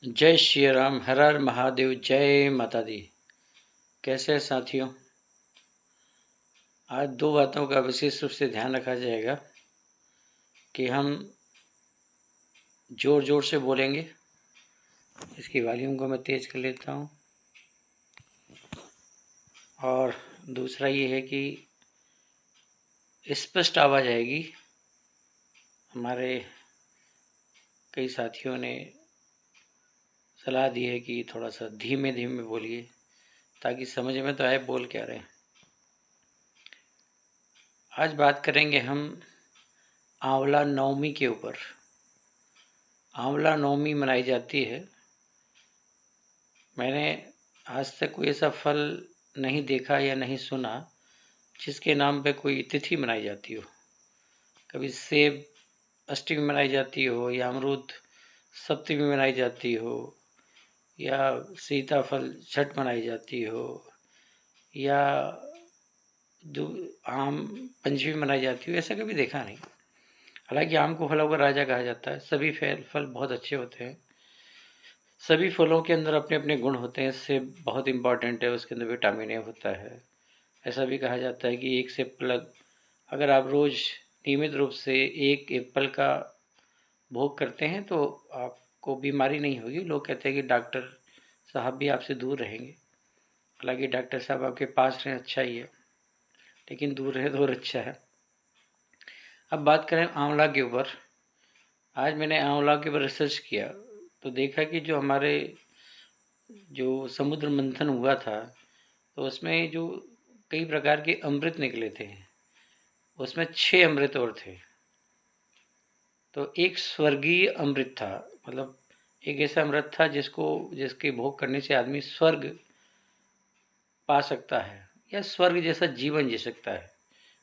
जय श्री राम, हर हर महादेव, जय माता दी। कैसे हैं साथियों? आज दो बातों का विशेष रूप से ध्यान रखा जाएगा कि हम जोर जोर से बोलेंगे। इसकी वॉल्यूम को मैं तेज कर लेता हूँ। और दूसरा ये है कि स्पष्ट आवाज़ आएगी। हमारे कई साथियों ने सलाह दी है कि थोड़ा सा धीमे धीमे बोलिए ताकि समझ में तो आए बोल क्या रहे हैं। आज बात करेंगे हम आंवला नवमी के ऊपर। आंवला नवमी मनाई जाती है। मैंने आज तक कोई ऐसा फल नहीं देखा या नहीं सुना जिसके नाम पे कोई तिथि मनाई जाती हो। कभी सेब अष्टमी मनाई जाती हो, या अमरूद सप्तमी मनाई जाती हो, या सीताफल छठ मनाई जाती हो, या आम पंचमी मनाई जाती हो। ऐसा कभी देखा नहीं। हालांकि आम को फलों का राजा कहा जाता है। सभी फल बहुत अच्छे होते हैं। सभी फलों के अंदर अपने अपने गुण होते हैं। सेब बहुत इम्पॉर्टेंट है, उसके अंदर विटामिन ए होता है। ऐसा भी कहा जाता है कि एक सेब अगर आप रोज़ नियमित रूप से एक एप्पल का भोग करते हैं तो आपको बीमारी नहीं होगी। लोग कहते हैं कि डॉक्टर साहब भी आपसे दूर रहेंगे। हालांकि डॉक्टर साहब आपके पास रहें अच्छा ही है, लेकिन दूर रहे तो और अच्छा है। अब बात करें आंवला के ऊपर। आज मैंने आंवला के ऊपर रिसर्च किया तो देखा कि जो समुद्र मंथन हुआ था तो उसमें जो कई प्रकार के अमृत निकले थे, उसमें 6 अमृत और थे। तो एक स्वर्गीय अमृत था, मतलब एक ऐसा अमृत था जिसके भोग करने से आदमी स्वर्ग पा सकता है या स्वर्ग जैसा जीवन जी सकता है।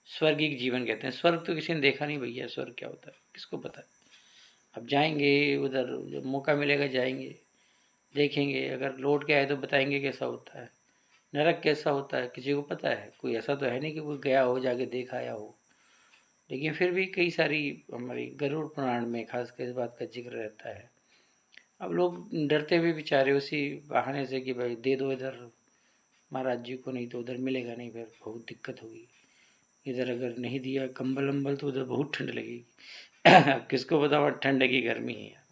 स्वर्गिक जीवन कहते हैं। स्वर्ग तो किसी ने देखा नहीं भैया, स्वर्ग क्या होता है किसको पता है। अब जाएंगे उधर, जब मौका मिलेगा जाएंगे, देखेंगे। अगर लौट के आए तो बताएंगे कैसा होता है। नरक कैसा होता है किसी को पता है? कोई ऐसा तो है नहीं कि कोई गया हो, जाके देख आया हो। लेकिन फिर भी कई सारी हमारी गरुड़ पुराण में खासकर इस बात का जिक्र रहता है। अब लोग डरते हुए बेचारे उसी बहाने से कि भाई दे दो इधर महाराज जी को, नहीं तो उधर मिलेगा नहीं, फिर बहुत दिक्कत होगी। इधर अगर नहीं दिया कंबल अम्बल तो उधर बहुत ठंड लगेगी। अब किसको पता हुआ ठंड है कि गर्मी है।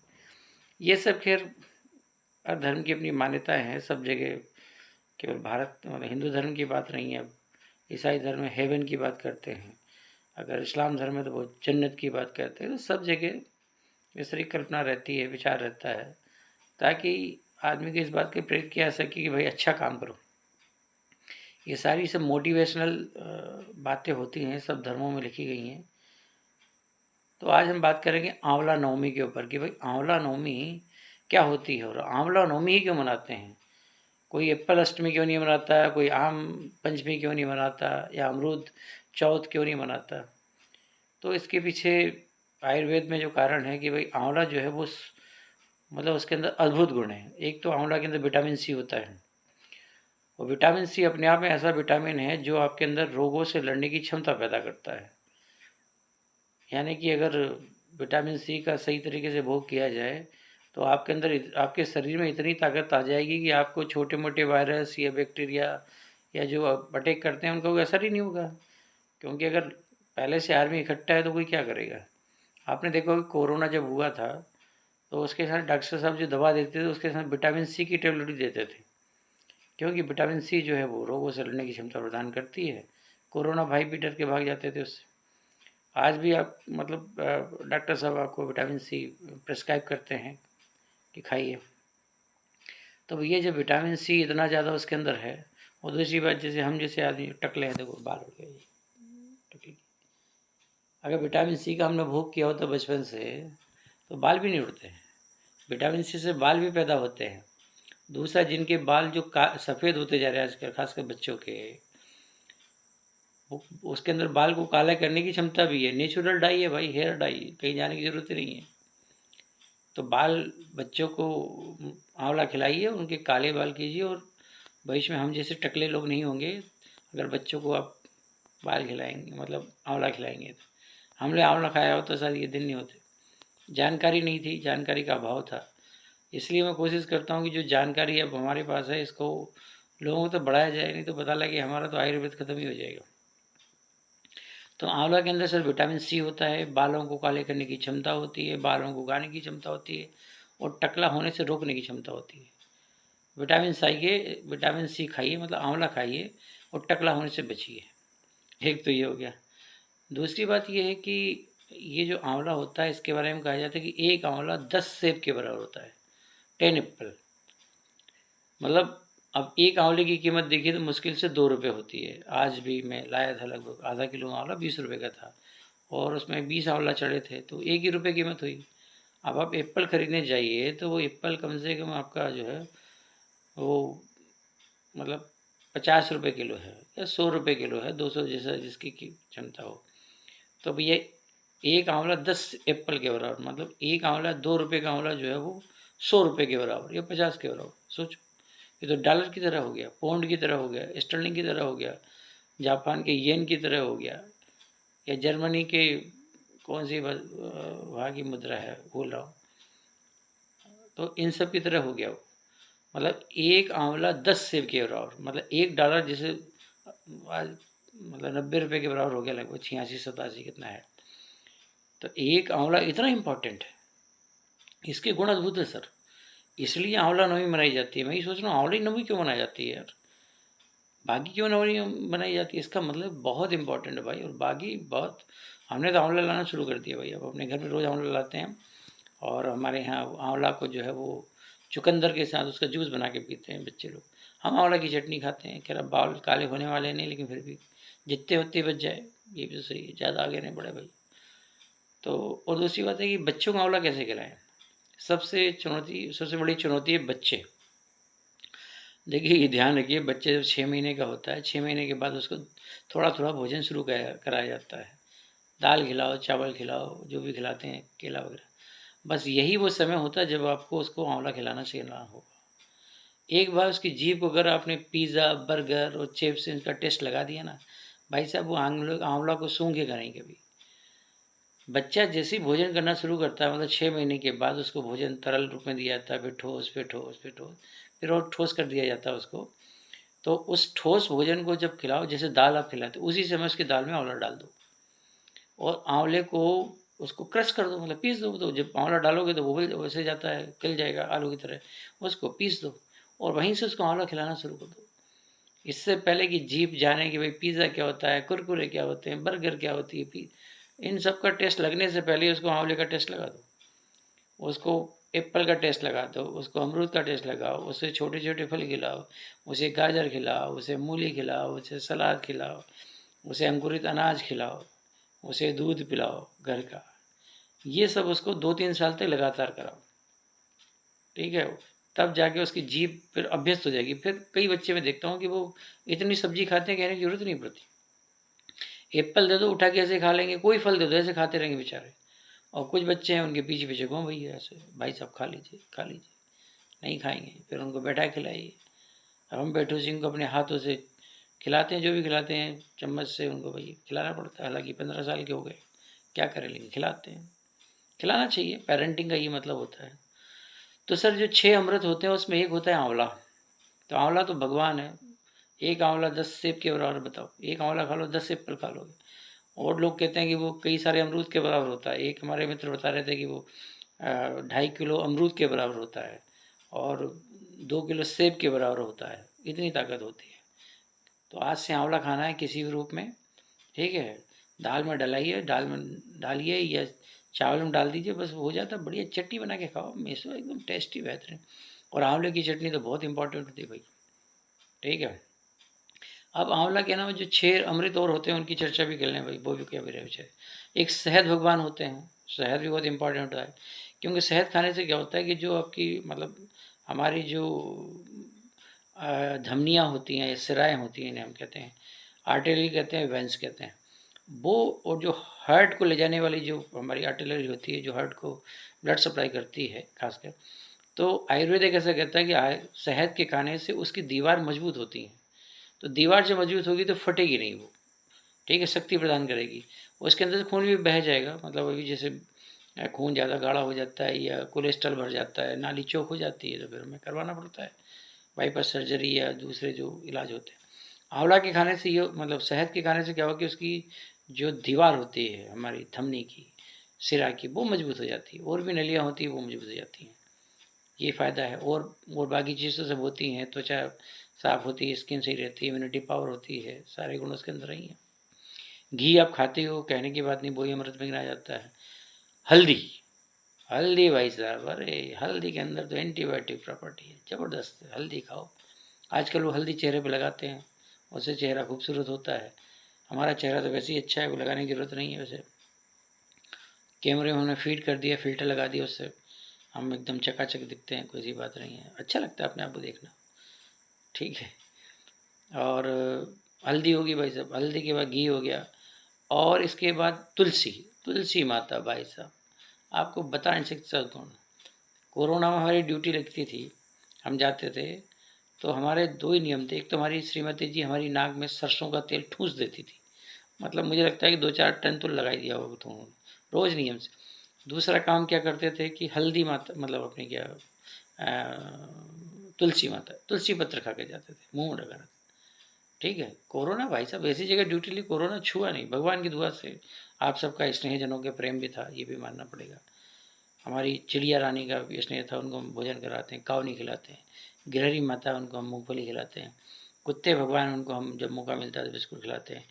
ये सब खैर हर धर्म की अपनी मान्यताएं हैं सब जगह। केवल भारत मतलब हिंदू धर्म की बात नहीं है। अब ईसाई धर्म में हेवन की बात करते हैं, अगर इस्लाम धर्म में तो वो जन्नत की बात करते हैं। तो सब जगह इस तरह की कल्पना रहती है, विचार रहता है, ताकि आदमी को इस बात के प्रेरित किया जा सके कि भाई अच्छा काम करो। ये सारी सब मोटिवेशनल बातें होती हैं, सब धर्मों में लिखी गई हैं। तो आज हम बात करेंगे आंवला नवमी के ऊपर कि भाई आंवला नवमी क्या होती है और आंवला नवमी ही क्यों मनाते हैं। कोई एप्पल अष्टमी क्यों नहीं मनाता, कोई आम पंचमी क्यों नहीं मनाता, या अमरूद चौथ क्यों नहीं मनाता। तो इसके पीछे आयुर्वेद में जो कारण है कि भाई आंवला जो है वो मतलब उसके अंदर अद्भुत गुण है। एक तो आंवला के अंदर विटामिन सी होता है, और विटामिन सी अपने आप में ऐसा विटामिन है जो आपके अंदर रोगों से लड़ने की क्षमता पैदा करता है। यानी कि अगर विटामिन सी का सही तरीके से भोग किया जाए तो आपके अंदर आपके शरीर में इतनी ताकत आ जाएगी कि आपको छोटे मोटे वायरस या बैक्टीरिया या जो अटैक करते हैं उनका कोई असर ही नहीं होगा। क्योंकि अगर पहले से आर्मी इकट्ठा है तो कोई क्या करेगा। आपने देखा कि कोरोना जब हुआ था तो उसके साथ डॉक्टर साहब जो दवा देते थे उसके साथ विटामिन सी की टेबलेट भी देते थे, क्योंकि विटामिन सी जो है वो रोगों से लड़ने की क्षमता प्रदान करती है। कोरोना भाई भी डर के भाग जाते थे उससे। आज भी आप मतलब डॉक्टर साहब आपको विटामिन सी प्रिस्क्राइब करते हैं कि खाइए। तो ये जब विटामिन सी इतना ज़्यादा उसके अंदर है, और दूसरी बात जैसे हम जैसे आदमी टकले हैं, देखो बाल उड़ गए टकले। अगर विटामिन सी का हमने भोग किया होता बचपन से तो बाल भी नहीं उड़ते हैं। विटामिन सी से बाल भी पैदा होते हैं। दूसरा, जिनके बाल जो सफ़ेद होते जा रहे हैं आजकल खासकर बच्चों के, उसके अंदर बाल को काला करने की क्षमता भी है। नेचुरल डाई है भाई, हेयर डाई, कहीं जाने की ज़रूरत नहीं है। तो बाल बच्चों को आंवला खिलाइए, उनके काले बाल कीजिए, और भविष्य में हम जैसे टकले लोग नहीं होंगे अगर बच्चों को आप बाल खिलाएंगे मतलब आंवला खिलाएंगे। तो हमने आंवला खाया हो तो शायद ये दिन नहीं होते। जानकारी नहीं थी, जानकारी का अभाव था। इसलिए मैं कोशिश करता हूँ कि जो जानकारी अब हमारे पास है इसको लोगों को तो बढ़ाया जाए, नहीं तो पता लगे हमारा तो आयुर्वेद खत्म ही हो जाएगा। तो आंवला के अंदर सर विटामिन सी होता है, बालों को काले करने की क्षमता होती है, बालों को उगाने की क्षमता होती है और टकला होने से रोकने की क्षमता होती है। विटामिन सी खाइए, मतलब आंवला खाइए और टकला होने से बचिए। एक तो ये हो गया। दूसरी बात ये है कि ये जो आंवला होता है इसके बारे में कहा जाता है कि एक आंवला 10 सेब के बराबर होता है, 10 एप्पल। मतलब अब एक आंवले की कीमत देखिए तो मुश्किल से 2 रुपये होती है। आज भी मैं लाया था, लगभग आधा किलो आंवला 20 रुपये का था और उसमें 20 आंवला चढ़े थे, तो 1 ही रुपये कीमत हुई। अब आप एप्पल खरीदने जाइए तो वो एप्पल कम से कम आपका जो है वो मतलब 50 रुपये किलो है या 100 रुपये किलो है, 200 जैसा जिसकी क्षमता हो। तो भैया एक आंवला 10 एप्पल के बराबर, मतलब एक आंवला 2 रुपये का आंवला जो है वो 100 रुपये के बराबर या 50 के बराबर। सोचो, ये तो डॉलर की तरह हो गया, पौंड की तरह हो गया, स्टर्लिंग की तरह हो गया, जापान के येन की तरह हो गया, या जर्मनी के कौन सी वहाँ की मुद्रा है भूल रहा हूँ, तो इन सब की तरह हो गया वो। मतलब एक आंवला 10 सेब के बराबर, मतलब $1 जैसे आज मतलब 90 रुपये के बराबर हो गया, लगभग 86-87 कितना है। तो एक आंवला इतना इम्पोर्टेंट है, इसके गुण अद्भुत है सर। इसलिए आंवला नवमी मनाई जाती है। मैं ये सोच रहा हूँ आंवला नवमी क्यों मनाई जाती है यार, बागी क्यों नवमी मनाई जाती है? इसका मतलब बहुत इंपॉर्टेंट है भाई। और बागी बहुत, हमने तो आंवला लाना शुरू कर दिया भाई, अब अपने घर में रोज़ आंवला लाते हैं। और हमारे यहाँ आंवला को जो है वो चुकंदर के साथ उसका जूस बना के पीते हैं बच्चे लोग। हम आंवला की चटनी खाते हैं, खैर अब बाल काले होने वाले नहीं, लेकिन फिर भी जितने होते बच जाए, ये भी तो सही है, ज़्यादा आगे नहीं बढ़े भाई। तो और दूसरी बात है कि बच्चों को आंवला कैसे खिलाएं? सबसे बड़ी चुनौती है बच्चे। देखिए ये ध्यान रखिए, बच्चे जब 6 महीने का होता है, 6 महीने के बाद उसको थोड़ा थोड़ा भोजन शुरू कराया जाता है। दाल खिलाओ, चावल खिलाओ, जो भी खिलाते हैं, केला वगैरह। बस यही वो समय होता है जब आपको उसको आंवला खिलाना सीखना होगा। एक बार उसकी जीभ को अगर आपने पिज़्ज़ा, बर्गर और चिप्स इनका टेस्ट लगा दिया ना, भाई साहब वो आंवला को सूंघेगा नहीं कभी। बच्चा जैसे ही भोजन करना शुरू करता है, मतलब 6 महीने के बाद उसको भोजन तरल रूप में दिया जाता है, फिर ठोस, फिर ठोस, फिर ठोस, फिर और ठोस कर दिया जाता है उसको। तो उस ठोस भोजन को जब खिलाओ, जैसे दाल आप खिलाते हो, उसी समय उसकी दाल में आंवला डाल दो और आंवले को उसको क्रश कर दो, मतलब पीस दो। तो जब आंवला डालोगे तो वो भी वैसे जाता है, गल जाएगा आलू की तरह, उसको पीस दो और वहीं से उसको आंवला खिलाना शुरू कर दो। इससे पहले कि जीभ जाने कि भाई पिज़्ज़ा क्या होता है, कुरकुरे क्या होते हैं, बर्गर क्या होती है, इन सब का टेस्ट लगने से पहले उसको आंवले का टेस्ट लगा दो, उसको एप्पल का टेस्ट लगा दो, उसको अमरूद का टेस्ट लगाओ, उसे छोटे छोटे फल खिलाओ, उसे गाजर खिलाओ, उसे मूली खिलाओ, उसे सलाद खिलाओ, उसे अंकुरित अनाज खिलाओ, उसे दूध पिलाओ घर का। ये सब उसको 2-3 साल तक लगातार कराओ, ठीक है। तब जाके उसकी जीभ फिर अभ्यस्त हो जाएगी। फिर कई बच्चे मैं देखता हूँ कि वो इतनी सब्जी खाते हैं, कहने की जरूरत नहीं पड़ती। एप्पल दे दो उठा के ऐसे खा लेंगे, कोई फल दे दो ऐसे खाते रहेंगे बेचारे। और कुछ बच्चे हैं उनके पीछे पीछे घूम भैया ऐसे, भाई साहब खा लीजिए खा लीजिए, नहीं खाएंगे, फिर उनको बैठा खिलाइए। अब हम बैठो सिंह को अपने हाथों से खिलाते हैं, जो भी खिलाते हैं चम्मच से उनको भाई खिलाना पड़ता है। हालांकि 15 साल के हो गए, क्या करें, लेकिन खिलाते हैं, खिलाना चाहिए, पेरेंटिंग का ये मतलब होता है। तो सर जो 6 अमृत होते हैं उसमें एक होता है आंवला। तो आंवला तो भगवान है। एक आंवला 10 सेब के बराबर, बताओ, एक आंवला खा लो 10 एप्पल खा लोगे। और लोग कहते हैं कि वो कई सारे अमरूद के बराबर होता है। एक हमारे मित्र बता रहे थे कि वो 2.5 किलो अमरूद के बराबर होता है और 2 किलो सेब के बराबर होता है, इतनी ताकत होती है। तो आज से आंवला खाना है किसी भी रूप में, ठीक है। दाल में डलाइए, दाल में डालिए या चावल में डाल दीजिए, बस हो जाता है। बढ़िया चटनी बना के खाओ, मेसो एकदम टेस्टी बेहतरीन। और आंवले की चटनी तो बहुत इंपॉर्टेंट होती है भाई, ठीक है। अब आंवला के अलावा जो 6 अमृत और होते हैं उनकी चर्चा भी कर लें भाई, वो भी क्या भी रहे। एक शहद भगवान होते हैं, शहद भी बहुत इंपॉर्टेंट होता है। क्योंकि शहद खाने से क्या होता है कि जो आपकी मतलब हमारी जो धमनियाँ होती हैं या सिराएँ होती हैं, इन्हें हम कहते हैं आर्टरी कहते हैं, वेंस कहते हैं, वो। और जो हार्ट को ले जाने वाली जो हमारी आर्टिलरी होती है, जो हार्ट को ब्लड सप्लाई करती है खासकर, तो आयुर्वेद एक ऐसा कहता है कि शहद के खाने से उसकी दीवार मजबूत होती है। तो दीवार जब मजबूत होगी तो फटेगी नहीं वो, ठीक है, शक्ति प्रदान करेगी। उसके अंदर से खून भी बह जाएगा, मतलब अभी जैसे या खून ज़्यादा गाढ़ा हो जाता है या कोलेस्ट्रॉल बढ़ जाता है, नाली चौक हो जाती है, तो फिर हमें करवाना पड़ता है बाईपास सर्जरी या दूसरे जो इलाज होते हैं। आंवला के खाने से ये मतलब शहद के खाने से क्या होगा कि उसकी जो दीवार होती है हमारी धमनी की, सिरा की, वो मजबूत हो जाती है, और भी नलियाँ होती हैं वो मजबूत हो जाती हैं, ये फ़ायदा है। और बाकी चीज़ें सब होती हैं, त्वचा साफ होती है, स्किन सही रहती है, इम्यूनिटी पावर होती है, सारे गुण उसके अंदर ही हैं। घी आप खाते हो, कहने की बात नहीं, वही अमृत में गिनाया जाता है। हल्दी, हल्दी भाई साहब, अरे हल्दी के अंदर तो एंटीबायोटिक प्रॉपर्टी है, ज़बरदस्त। हल्दी खाओ, आजकल वो हल्दी चेहरे पे लगाते हैं, उससे चेहरा खूबसूरत होता है। हमारा चेहरा तो वैसे ही अच्छा है, वो लगाने की ज़रूरत नहीं है। वैसे कैमरे में हमने फीड कर दिया, फिल्टर लगा दिया, उससे हम एकदम चकाचक दिखते हैं, कोई सी बात नहीं है, अच्छा लगता है अपने आप को देखना, ठीक है। और हल्दी होगी भाई साहब, हल्दी के बाद घी हो गया, और इसके बाद तुलसी, तुलसी माता भाई साहब, आपको बता नहीं सकता कौन। कोरोना में हमारी ड्यूटी लगती थी, हम जाते थे, तो हमारे दो ही नियम थे। एक तो हमारी श्रीमती जी हमारी नाक में सरसों का तेल ठूस देती थी, मतलब मुझे लगता है कि 2-4 टन तो लगा ही दिया होगा तो रोज़ नियम से। दूसरा काम क्या करते थे कि हल्दी माता मतलब अपनी क्या तुलसी माता, तुलसी पत्र खा के जाते थे, मुँह में लगा, ठीक है। कोरोना भाई साहब ऐसी जगह ड्यूटी ली, कोरोना छुआ नहीं, भगवान की दुआ से। आप सबका स्नेहजनों के प्रेम भी था, ये भी मानना पड़ेगा। हमारी चिड़िया रानी का भी स्नेह था, उनको हम भोजन कराते हैं, कावनी खिलाते हैं। गिलहरी माता उनको हम मूंगफली खिलाते हैं। कुत्ते भगवान उनको हम जब मौका मिलता है तो बिस्कुट खिलाते हैं।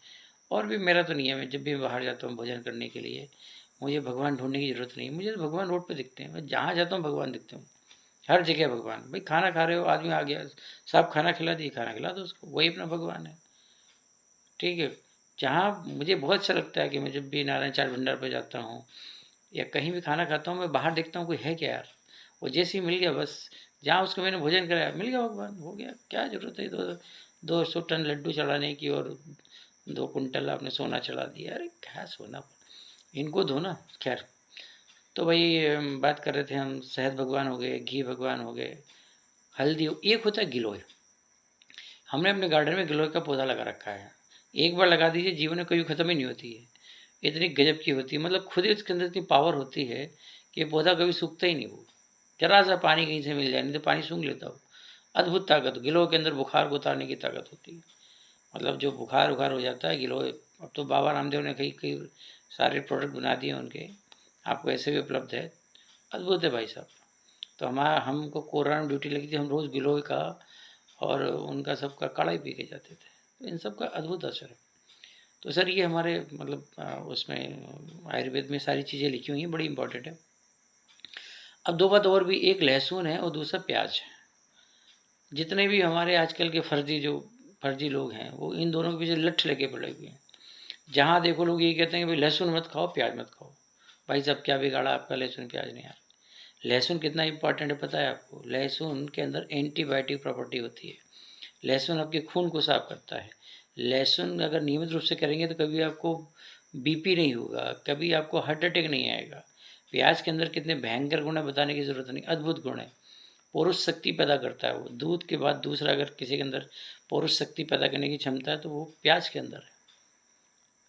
और भी मेरा तो नियम है, जब भी बाहर जाता हूँ भोजन करने के लिए, मुझे भगवान ढूंढने की ज़रूरत नहीं है, मुझे तो भगवान रोड पे दिखते हैं, मैं जहाँ जाता हूँ भगवान दिखते हूँ, हर जगह भगवान। भाई खाना खा रहे हो, आदमी आ गया, साहब खाना खिला दिए, खाना खिला दो उसको, वही अपना भगवान है, ठीक है। जहाँ मुझे बहुत अच्छा लगता है कि मैं जब भी नारायण चाट भंडार पर जाता हूँ या कहीं भी खाना खाता हूँ, मैं बाहर देखता हूँ कोई है क्या यार, वो जैसे ही मिल गया बस, जहाँ उसको मैंने भोजन कराया मिल गया भगवान, हो गया, क्या ज़रूरत है 200 टन लड्डू चढ़ाने की और 2 कुंटल आपने सोना चढ़ा दिया, अरे क्या सोना, इनको दो ना। खैर, तो भाई बात कर रहे थे हम, शहद भगवान हो गए, घी भगवान हो गए, हल्दी एक होता है गिलोय। हमने अपने गार्डन में गिलोय का पौधा लगा रखा है, एक बार लगा दीजिए जीवन में कभी ख़त्म ही नहीं होती है, इतनी गजब की होती है, मतलब खुद ही उसके अंदर इतनी पावर होती है कि पौधा कभी सूखता ही नहीं। वो जरा सा पानी कहीं से मिल जाए, नहीं तो पानी सूंघ लेता हो। अद्भुत ताकत, गिलोय के अंदर बुखार को उतारने की ताकत होती है, मतलब जो बुखार उखार हो जाता है गिलोय। अब तो बाबा रामदेव ने कई कई सारे प्रोडक्ट बना दिए उनके, आपको ऐसे भी उपलब्ध है, अद्भुत है भाई साहब। तो हमारा हमको कोरोना में ड्यूटी लगी थी, हम रोज़ गिलोय का और उनका सबका काढ़ा ही पी के जाते थे, तो इन सब का अद्भुत असर है। तो सर ये हमारे मतलब उसमें आयुर्वेद में सारी चीज़ें लिखी हुई हैं, बड़ी इंपॉर्टेंट है। अब दो बात और भी, एक लहसुन है और दूसरा प्याज है। जितने भी हमारे आजकल के फर्जी लोग हैं, वो इन दोनों के पीछे लठ लगे पड़े हुए हैं। जहाँ देखो लोग ये कहते हैं कि भाई लहसुन मत खाओ, प्याज मत खाओ। भाई साहब क्या बिगाड़ा आपका लहसुन प्याज ने यार। लहसुन कितना इंपॉर्टेंट है पता है आपको? लहसुन के अंदर एंटीबायोटिक प्रॉपर्टी होती है। लहसुन आपके खून को साफ करता है। लहसुन अगर नियमित रूप से करेंगे तो कभी आपको बीपी नहीं होगा, कभी आपको हार्ट अटैक नहीं आएगा। प्याज के अंदर कितने भयंकर गुण है बताने की ज़रूरत नहीं, अद्भुत गुण है। पौरुष शक्ति पैदा करता है वो, दूध के बाद दूसरा अगर किसी के अंदर पौरुष शक्ति पैदा करने की क्षमता है तो वो प्याज के अंदर है।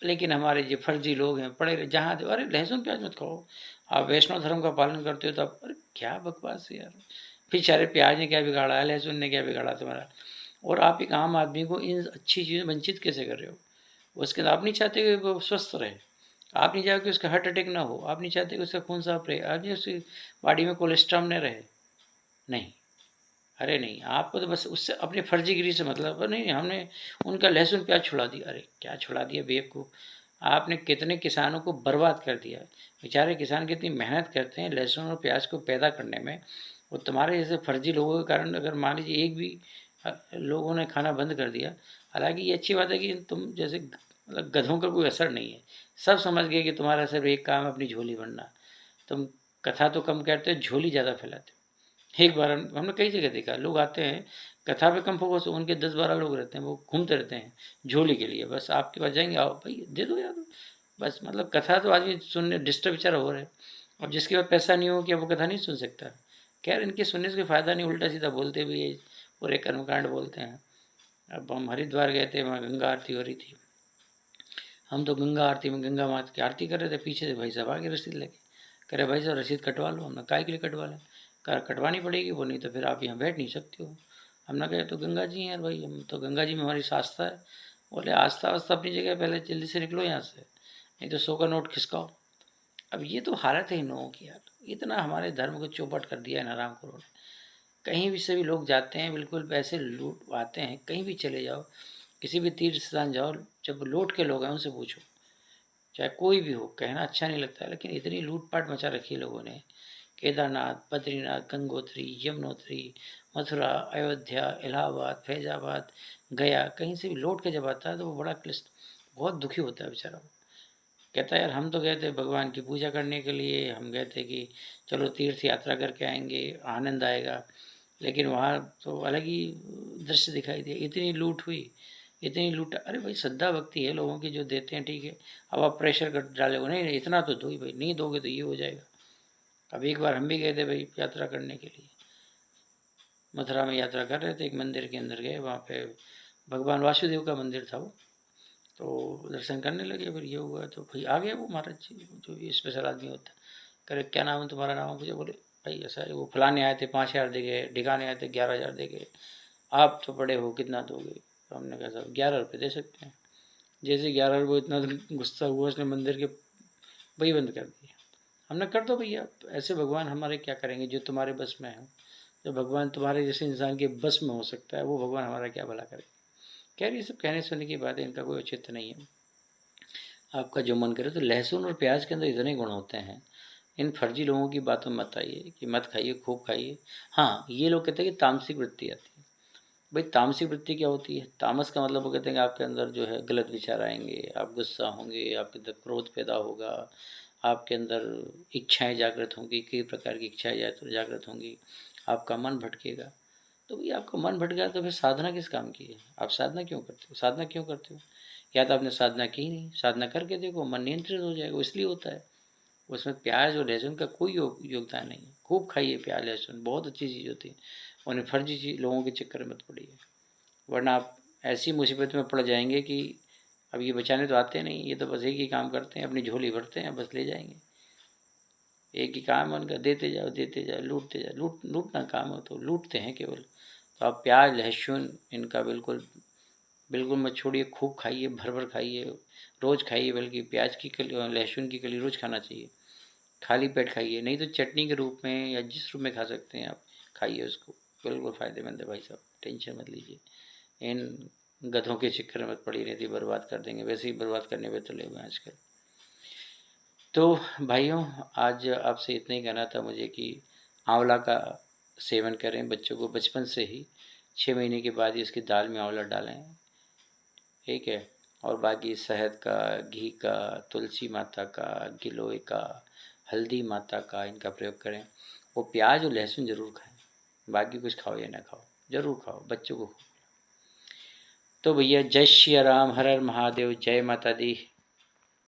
लेकिन हमारे जो फर्जी लोग हैं पड़े रहे जहाँ अरे लहसुन प्याज मत खाओ, आप वैष्णव धर्म का पालन करते हो तो आप, अरे क्या बकवास है यार। बेचारे प्याज ने क्या बिगाड़ा है, लहसुन ने क्या बिगाड़ा तुम्हारा, और आप एक आम आदमी को इन अच्छी चीज़ें वंचित कैसे कर रहे हो। उसके बाद आप नहीं चाहते कि वो स्वस्थ रहे, आप नहीं चाहते कि उसका हार्ट अटैक ना हो, आप नहीं चाहते कि उसका खून साफ रहे, आप नहीं उसकी बॉडी में कोलेस्ट्रॉल न रहे, नहीं। अरे नहीं, आपको तो बस उससे अपनी फर्जीगिरी से मतलब नहीं, हमने उनका लहसुन प्याज छुड़ा दिया, अरे क्या छुड़ा दिया बेवकूफ़। आपने कितने किसानों को बर्बाद कर दिया। बेचारे किसान कितनी मेहनत करते हैं लहसुन और प्याज को पैदा करने में, और तुम्हारे जैसे फर्जी लोगों के कारण अगर मान लीजिए एक भी लोगों ने खाना बंद कर दिया। हालांकि ये अच्छी बात है कि तुम जैसे मतलब गधों का कोई असर नहीं है, सब समझ गए कि तुम्हारा सिर्फ एक काम है अपनी झोली भरना। तुम कथा तो कम करते हो, झोली ज़्यादा फैलाते हो। एक बार हमने कई जगह देखा, लोग आते हैं कथा पे कम फोकस, उनके 10-12 लोग रहते हैं, वो घूमते रहते हैं झोली के लिए, बस आपके पास जाएंगे, आओ भाई दे दो यार, बस मतलब कथा तो आदमी सुनने डिस्टर्ब बेचारा हो रहा है। अब जिसके पास पैसा नहीं हो क्या वो कथा नहीं सुन सकता? खैर इनके सुनने से कोई फ़ायदा नहीं, उल्टा सीधा बोलते भी है, पूरे कर्मकांड बोलते हैं। अब हम हरिद्वार गए थे, वहाँ गंगा आरती हो रही थी, हम तो गंगा आरती में गंगा माता की आरती कर रहे थे, पीछे से भाई साहब आगे रसीद लेके कह रहे भाई साहब रसीद कटवा लो। हमने काय के लिए कटवा लें? कहा कटवानी पड़ेगी। वो नहीं तो फिर आप यहाँ बैठ नहीं सकते हो। हमने कहा तो गंगा जी हैं यार भाई, हम तो गंगा जी में हमारी आस्था है। बोले आस्था वास्ता अपनी जगह, पहले जल्दी से निकलो यहाँ से, नहीं तो 100 का नोट खिसकाओ। अब ये तो हालत है इन लोगों की यार, इतना हमारे धर्म को चौपट कर दिया है ना राम करो ने। कहीं भी से भी लोग जाते हैं, बिल्कुल पैसे लूटवाते हैं। कहीं भी चले जाओ, किसी भी तीर्थ स्थान जाओ, जब लौट के लोग हैं उनसे पूछो, चाहे कोई भी हो, कहना अच्छा नहीं लगता है, लेकिन इतनी लूटपाट मचा रखी है लोगों ने। केदारनाथ, बद्रीनाथ, गंगोत्री, यमुनोत्री, मथुरा, अयोध्या, इलाहाबाद, फैजाबाद, गया, कहीं से भी लौट के जब आता है तो वो बड़ा क्लिष्ट, बहुत दुखी होता है बेचारा। कहता है यार हम तो गए थे भगवान की पूजा करने के लिए, हम गए थे कि चलो तीर्थ यात्रा करके आएंगे, आनंद आएगा, लेकिन वहाँ तो अलग ही दृश्य दिखाई दिया। इतनी लूट हुई, इतनी लूट। अरे भाई श्रद्धा भक्ति है लोगों की, जो देते हैं ठीक है। अब आप प्रेशर कर डाले हो, नहीं इतना तो दो ही भाई, नहीं दोगे तो ये हो जाएगा। अब एक बार हम भी गए थे भाई यात्रा करने के लिए, मथुरा में यात्रा कर रहे थे, एक मंदिर के अंदर गए, वहाँ पे भगवान वासुदेव का मंदिर था वो। तो दर्शन करने लगे, फिर ये हुआ तो भाई आ गया वो महाराज जी, जो ये स्पेशल आदमी होता है। कह रहे क्या नाम है तुम्हारा? नाम मुझे बोले भाई ऐसा है, वो फलाने आए थे 5,000 दे गए, ढिकाने आए थे 11,000 दे गए, आप तो बड़े हो कितना दोगे? तो हमने कहा साहब 11 रुपये दे सकते हैं। जैसे 11 रुपये, इतना गुस्सा हुआ उसने, मंदिर के वही बंद कर दिया। हमने कर दो भैया, ऐसे भगवान हमारे क्या करेंगे जो तुम्हारे बस में है? जो भगवान तुम्हारे जैसे इंसान के बस में हो सकता है, वो भगवान हमारा क्या भला करेगा? कह रही सब कहने सुनने की बात है, इनका कोई औचित्य नहीं है। आपका जो मन करे। तो लहसुन और प्याज के अंदर इतने गुण होते हैं, इन फर्जी लोगों की बातों में मत आइए कि मत खाइए, खूब खाइए। हाँ, ये लोग कहते हैं कि तामसिक वृत्ति आती है। भाई तामसिक वृत्ति क्या होती है? तामस का मतलब वो कहते हैं कि आपके अंदर जो है गलत विचार आएंगे, आप गुस्सा होंगे, आपके अंदर क्रोध पैदा होगा, आपके अंदर इच्छाएं जागृत होंगी, कई प्रकार की इच्छाएं जागृत होंगी, आपका मन भटकेगा। तो भाई आपका मन भटक गया तो फिर साधना किस काम की है? आप साधना क्यों करते हो? साधना क्यों करते हो? या तो आपने साधना की नहीं, साधना करके देखो, मन नियंत्रित हो जाएगा। इसलिए होता है, उसमें प्याज और लहसुन का कोई योगदान नहीं है। खूब खाइए प्याज लहसुन, बहुत अच्छी चीज़ होती है। उन्हें फर्जी चीज लोगों के चक्कर में मत पड़िए, वरना आप ऐसी मुसीबत में पड़ जाएंगे कि अब ये बचाने तो आते नहीं, ये तो बस एक ही काम करते हैं, अपनी झोली भरते हैं, बस ले जाएंगे। एक ही काम है उनका, देते जाओ देते जाओ, लूटते जाओ। लूटना काम हो तो लूटते हैं केवल। तो आप प्याज लहसुन इनका बिल्कुल बिल्कुल मत छोड़िए, खूब खाइए, भर भर खाइए, रोज़ खाइए। बल्कि प्याज की कली और लहसुन की कली रोज़ खाना चाहिए। खाली पेट खाइए, नहीं तो चटनी के रूप में या जिस रूप में खा सकते हैं आप, खाइए उसको। बिल्कुल फ़ायदेमंद है भाई साहब, टेंशन मत लीजिए। इन गधों के चक्कर में मत पड़ी, नहीं तो बर्बाद कर देंगे, वैसे ही बर्बाद करने पे तुले हुए हैं आजकल। तो भाइयों, आज आपसे इतना ही कहना था मुझे कि आंवला का सेवन करें, बच्चों को बचपन से ही, 6 महीने के बाद ही उसकी दाल में आंवला डालें, ठीक है। और बाकी शहद का, घी का, तुलसी माता का, गिलोय का, हल्दी माता का, इनका प्रयोग करें। वो प्याज और लहसुन ज़रूर खाएं, बाकी कुछ खाओ या ना खाओ, ज़रूर खाओ, बच्चों को। तो भैया जय श्री राम, हर हर महादेव, जय माता दी।